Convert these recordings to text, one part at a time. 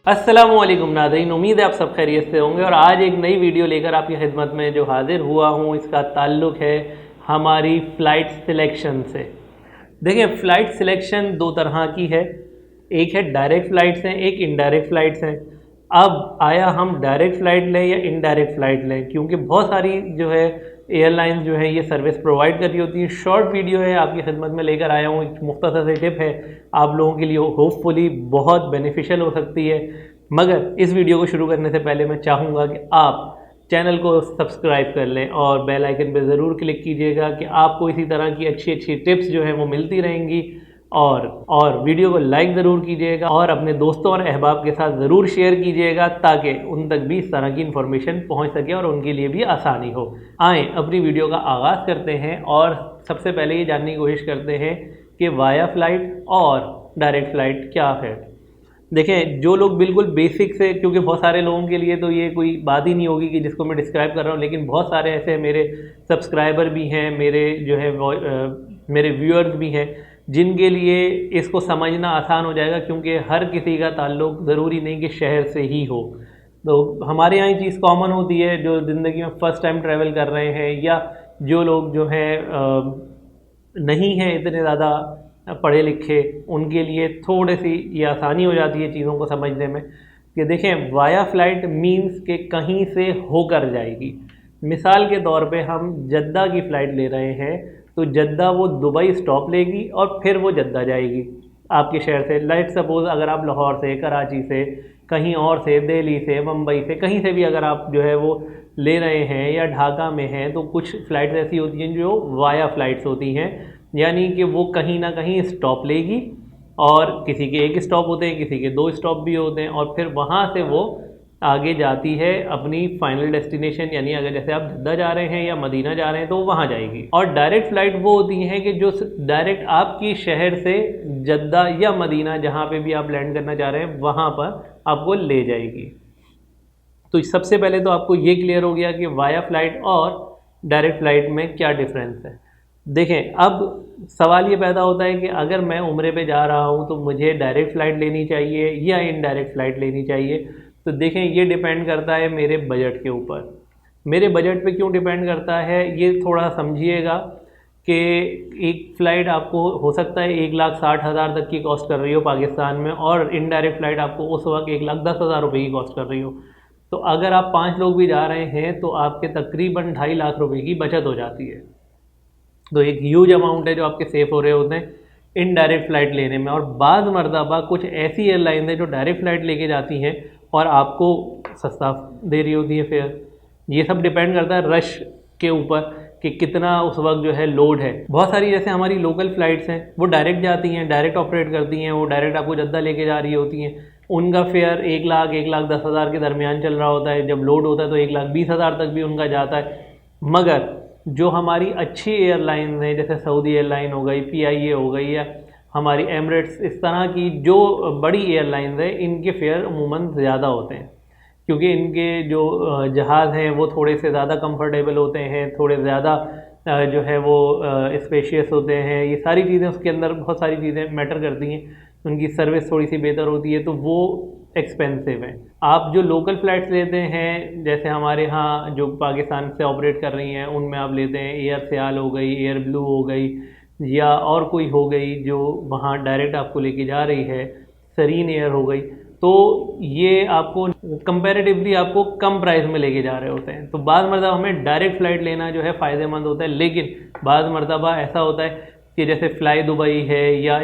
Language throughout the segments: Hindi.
अस्सलामुअलैकुम नाज़रीन, उम्मीद है आप सब खैरियत से होंगे। और आज एक नई वीडियो लेकर आपकी खिदमत में जो हाजिर हुआ हूँ, इसका ताल्लुक़ है हमारी फ़्लाइट सिलेक्शन से। देखिए, फ़्लाइट सिलेक्शन दो तरह की है, एक है डायरेक्ट फ़्लाइट्स हैं, एक इनडायरेक्ट फ़्लाइट्स हैं। अब आया हम डायरेक्ट फ़्लाइट लें या इनडायरेक्ट फ़्लाइट लें, क्योंकि बहुत सारी जो है एयरलाइंस जो है ये सर्विस प्रोवाइड कर रही होती है। शॉर्ट वीडियो है, आपकी खिदमत में लेकर आया हूँ, एक मुख्तसर से टिप है, आप लोगों के लिए होपफुली बहुत बेनिफिशियल हो सकती है। मगर इस वीडियो को शुरू करने से पहले मैं चाहूँगा कि आप चैनल को सब्सक्राइब कर लें और बेल आइकन पर ज़रूर क्लिक कीजिएगा कि आपको इसी तरह की अच्छी अच्छी टिप्स जो हैं वो मिलती रहेंगी। और वीडियो को लाइक ज़रूर कीजिएगा और अपने दोस्तों और अहबाब के साथ ज़रूर शेयर कीजिएगा, ताकि उन तक भी इस तरह की इन्फॉर्मेशन पहुंच सके और उनके लिए भी आसानी हो। आएँ अपनी वीडियो का आगाज़ करते हैं और सबसे पहले ये जानने की कोशिश करते हैं कि वाया फ़्लाइट और डायरेक्ट फ़्लाइट क्या है। देखें, जो लोग बिल्कुल बेसिक से, क्योंकि बहुत सारे लोगों के लिए तो ये कोई बात ही नहीं होगी कि जिसको मैं डिस्क्राइब कर रहा हूँ, लेकिन बहुत सारे ऐसे मेरे सब्सक्राइबर भी हैं, मेरे जो है मेरे व्यूअर्स भी हैं, जिनके लिए इसको समझना आसान हो जाएगा, क्योंकि हर किसी का ताल्लुक ज़रूरी नहीं कि शहर से ही हो। तो हमारे यहाँ ये चीज़ कॉमन होती है, जो ज़िंदगी में फ़र्स्ट टाइम ट्रैवल कर रहे हैं या जो लोग जो है नहीं हैं इतने ज़्यादा पढ़े लिखे, उनके लिए थोड़ी सी ये आसानी हो जाती है चीज़ों को समझने में। कि देखें, वाया फ़्लाइट मींस के कहीं से होकर जाएगी। मिसाल के तौर पे हम जद्दा की फ़्लाइट ले रहे हैं, तो जद्दा वो दुबई स्टॉप लेगी और फिर वो जद्दा जाएगी आपके शहर से। लेट सपोज़ अगर आप लाहौर से, कराची से, कहीं और से, दिल्ली से, मुंबई से, कहीं से भी अगर आप जो है वो ले रहे हैं या ढाका में हैं, तो कुछ फ़्लाइट्स ऐसी होती हैं जो वाया फ़्लाइट्स होती हैं, यानी कि वो कहीं ना कहीं स्टॉप लेगी और किसी के एक स्टॉप होते हैं, किसी के दो स्टॉप भी होते हैं, और फिर वहाँ से वो आगे जाती है अपनी फाइनल डेस्टिनेशन। यानी अगर जैसे आप जद्दा जा रहे हैं या मदीना जा रहे हैं तो वहाँ जाएगी। और डायरेक्ट फ़्लाइट वो होती हैं कि जो डायरेक्ट आपकी शहर से जद्दा या मदीना, जहाँ पे भी आप लैंड करना चाह रहे हैं, वहाँ पर आपको ले जाएगी। तो सबसे पहले तो आपको ये क्लियर हो गया कि वाया फ़्लाइट और डायरेक्ट फ़्लाइट में क्या डिफरेंस है। देखें, अब सवाल ये पैदा होता है कि अगर मैं उम्रे पे जा रहा हूँ तो मुझे डायरेक्ट फ़्लाइट लेनी चाहिए या इनडायरेक्ट फ़्लाइट लेनी चाहिए। तो देखें, ये डिपेंड करता है मेरे बजट के ऊपर। मेरे बजट पे क्यों डिपेंड करता है, ये थोड़ा समझिएगा कि एक फ़्लाइट आपको हो सकता है 1,60,000 तक की कॉस्ट कर रही हो पाकिस्तान में, और इनडायरेक्ट फ़्लाइट आपको उस वक्त 1,10,000 रुपये की कॉस्ट कर रही हो। तो अगर आप 5 लोग भी जा रहे हैं तो आपके तकरीबन 2.5 लाख रुपए की बचत हो जाती है। तो एक ह्यूज अमाउंट है जो आपके सेफ हो रहे होते हैं इनडायरेक्ट फ़्लाइट लेने में। और बाद मरतबा कुछ ऐसी एयरलाइन है जो डायरेक्ट फ़्लाइट लेके जाती हैं और आपको सस्ता दे रही होती है फेयर। ये सब डिपेंड करता है रश के ऊपर कि कितना उस वक्त जो है लोड है। बहुत सारी जैसे हमारी लोकल फ़्लाइट्स हैं वो डायरेक्ट जाती हैं, डायरेक्ट ऑपरेट करती हैं, वो डायरेक्ट आपको जद्दा लेके जा रही होती हैं। उनका फेयर 1 लाख 1,10,000 के दरमियान चल रहा होता है। जब लोड होता है तो 1,20,000 तक भी उनका जाता है। मगर जो हमारी अच्छी एयरलाइन हैं, जैसे सऊदी एयरलाइन हो गई, PIA हो गई, या हमारी एमरेट्स, इस तरह की जो बड़ी एयरलाइंस हैं, इनके फेयर अमूमन ज़्यादा होते हैं, क्योंकि इनके जो जहाज़ हैं वो थोड़े से ज़्यादा कंफर्टेबल होते हैं, थोड़े ज़्यादा जो है वो स्पेशियस होते हैं। ये सारी चीज़ें उसके अंदर बहुत सारी चीज़ें मैटर करती हैं। उनकी सर्विस थोड़ी सी बेहतर होती है, तो वो एक्सपेंसिव हैं। आप जो लोकल फ़्लाइट्स लेते हैं, जैसे हमारे यहाँ जो पाकिस्तान से ऑपरेट कर रही हैं, उनमें आप लेते हैं एयर सियाल हो गई, एयर ब्लू हो गई, या और कोई हो गई जो वहाँ डायरेक्ट आपको लेके जा रही है, सरीन एयर हो गई, तो ये आपको कंपैरेटिवली आपको कम प्राइस में लेके जा रहे होते हैं। तो बाद मरतबा हमें डायरेक्ट फ़्लाइट लेना जो है फ़ायदेमंद होता है। लेकिन बाद मरतबा ऐसा होता है कि जैसे फ़्लाई दुबई है या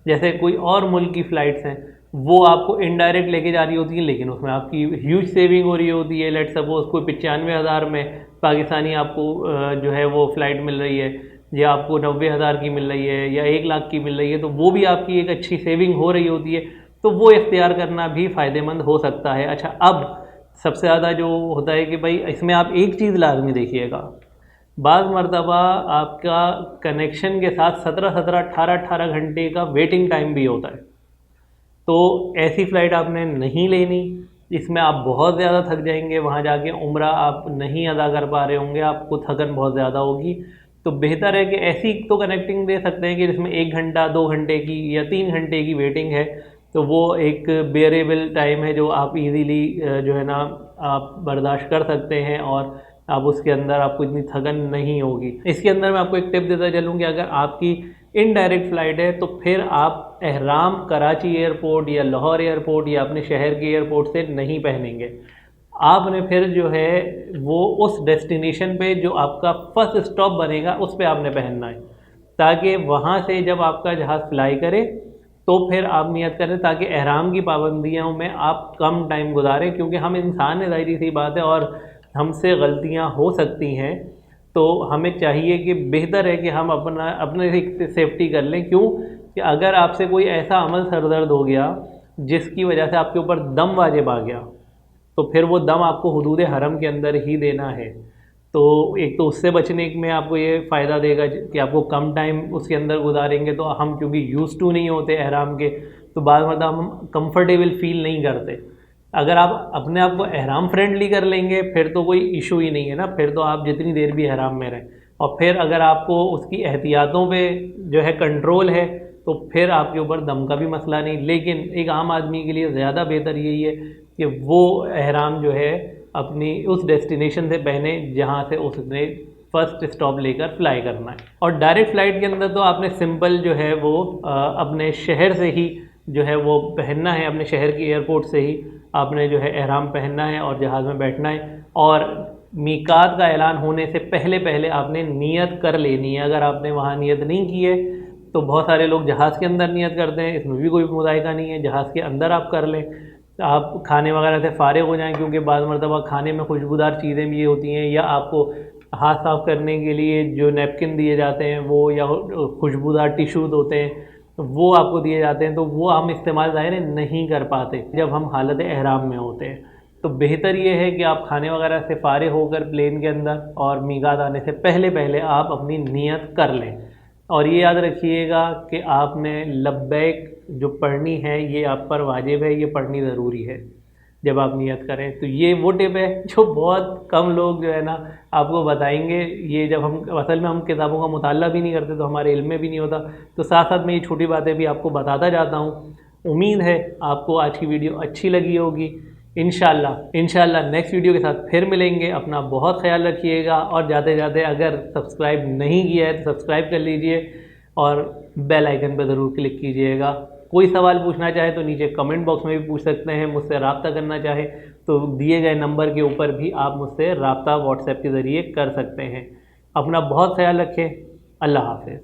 जैसे कोई और मुल्क की फ़्लाइट्स हैं, वो आपको इनडायरेक्ट लेके जा रही होती है, लेकिन उसमें आपकी ह्यूज सेविंग हो रही होती है। लेट सपोज कोई 95,000 में पाकिस्तानी आपको जो है वो फ़्लाइट मिल रही है, या आपको 90,000 की मिल रही है, या 1 लाख की मिल रही है, तो वो भी आपकी एक अच्छी सेविंग हो रही होती है। तो वो इख्तियार करना भी फ़ायदेमंद हो सकता है। अच्छा, अब सबसे ज़्यादा जो होता है कि भाई इसमें आप एक चीज़ लाजमी देखिएगा, बाद मरतबा आपका कनेक्शन के साथ 17-17, 18-18 घंटे का वेटिंग टाइम भी होता है। तो ऐसी फ़्लाइट आपने नहीं लेनी, इसमें आप बहुत ज़्यादा थक जाएंगे। वहाँ जाके उम्रा आप नहीं अदा कर पा रहे होंगे, आपको थकन बहुत ज़्यादा होगी। तो बेहतर है कि ऐसी तो कनेक्टिंग दे सकते हैं कि जिसमें 1 घंटा 2 घंटे की या 3 घंटे की वेटिंग है, तो वो एक बेरेबल टाइम है जो आप इजीली जो है ना आप बर्दाश्त कर सकते हैं और आप उसके अंदर आपको इतनी थकन नहीं होगी। इसके अंदर मैं आपको एक टिप देता चलूँ कि अगर आपकी इनडायरेक्ट फ़्लाइट है तो फिर आप एहराम कराची एयरपोर्ट या लाहौर एयरपोर्ट या अपने शहर के एयरपोर्ट से नहीं पहनेंगे। आपने फिर जो है वो उस डेस्टिनेशन पे जो आपका फर्स्ट स्टॉप बनेगा उस पे आपने पहनना है, ताकि वहाँ से जब आपका जहाज़ फ्लाई करे तो फिर आप नियत करें, ताकि एहराम की पाबंदियों में आप कम टाइम गुजारें, क्योंकि हम इंसान है, ज़ाहिर सी बात है, और हमसे गलतियाँ हो सकती हैं। तो हमें चाहिए कि बेहतर है कि हम अपने सेफ्टी कर लें। क्यों कि अगर आपसे कोई ऐसा अमल सरदर्द हो गया जिसकी वजह से आपके ऊपर दम वाजिब आ गया, तो फिर वो दम आपको हुदूद हरम के अंदर ही देना है। तो एक तो उससे बचने में आपको ये फ़ायदा देगा कि आपको कम टाइम उसके अंदर गुजारेंगे, तो हम क्योंकि यूज़ टू नहीं होते एहराम के, तो बाद मतलब हम कंफर्टेबल फ़ील नहीं करते। अगर आप अपने आप को एहराम फ्रेंडली कर लेंगे फिर तो कोई इशू ही नहीं है ना, फिर तो आप जितनी देर भी एहराम में रहें। और फिर अगर आपको उसकी एहतियातों पे जो है कंट्रोल है तो फिर आपके ऊपर दम का भी मसला नहीं। लेकिन एक आम आदमी के लिए ज़्यादा बेहतर यही है कि वो एहराम जो है अपनी उस डेस्टिनेशन से पहने जहाँ से उसने फर्स्ट स्टॉप लेकर फ्लाई करना है। और डायरेक्ट फ़्लाइट के अंदर तो आपने सिंपल जो है वो अपने शहर से ही जो है वो पहनना है, अपने शहर के एयरपोर्ट से ही आपने जो है एहराम पहनना है और जहाज़ में बैठना है। और मीकात का ऐलान होने से पहले पहले आपने नियत कर लेनी है। अगर आपने वहाँ नियत नहीं की है तो बहुत सारे लोग जहाज़ के अंदर नियत करते हैं, इसमें भी कोई मुज़ायका नहीं है, जहाज़ के अंदर आप कर लें। आप खाने वगैरह से फ़ारिग हो जाएं, क्योंकि बाद मरतबा खाने में खुशबूदार चीज़ें भी होती हैं, या आपको हाथ साफ़ करने के लिए जो नैपकिन दिए जाते हैं वो, या खुशबूदार टिश्यूज़ होते हैं वो आपको दिए जाते हैं, तो वो हम इस्तेमाल ज़ाहिर नहीं कर पाते जब हम हालत एहराम में होते हैं। तो बेहतर ये है कि आप खाने वगैरह से फ़ारिग होकर प्लेन के अंदर और मीकात आने से पहले पहले आप अपनी नियत कर लें। और ये याद रखिएगा कि आपने लब्बैक जो पढ़नी है ये आप पर वाजिब है, ये पढ़नी ज़रूरी है जब आप नियत करें। तो ये वो टिप है जो बहुत कम लोग जो है ना आपको बताएंगे। ये जब हम असल में हम किताबों का मुताला भी नहीं करते तो हमारे इल्म में भी नहीं होता। तो साथ साथ में ये छोटी बातें भी आपको बताता जाता हूँ। उम्मीद है आपको आज की वीडियो अच्छी लगी होगी। इंशाल्लाह नेक्स्ट वीडियो के साथ फिर मिलेंगे। अपना बहुत ख्याल रखिएगा, और जाते जाते अगर सब्सक्राइब नहीं किया है तो सब्सक्राइब कर लीजिए और बेल आइकन पर ज़रूर क्लिक कीजिएगा। कोई सवाल पूछना चाहे तो नीचे कमेंट बॉक्स में भी पूछ सकते हैं। मुझसे रब्ता करना चाहे तो दिए गए नंबर के ऊपर भी आप मुझसे रब्ता व्हाट्सएप के ज़रिए कर सकते हैं। अपना बहुत ख्याल रखें। अल्लाह हाफ़िज़।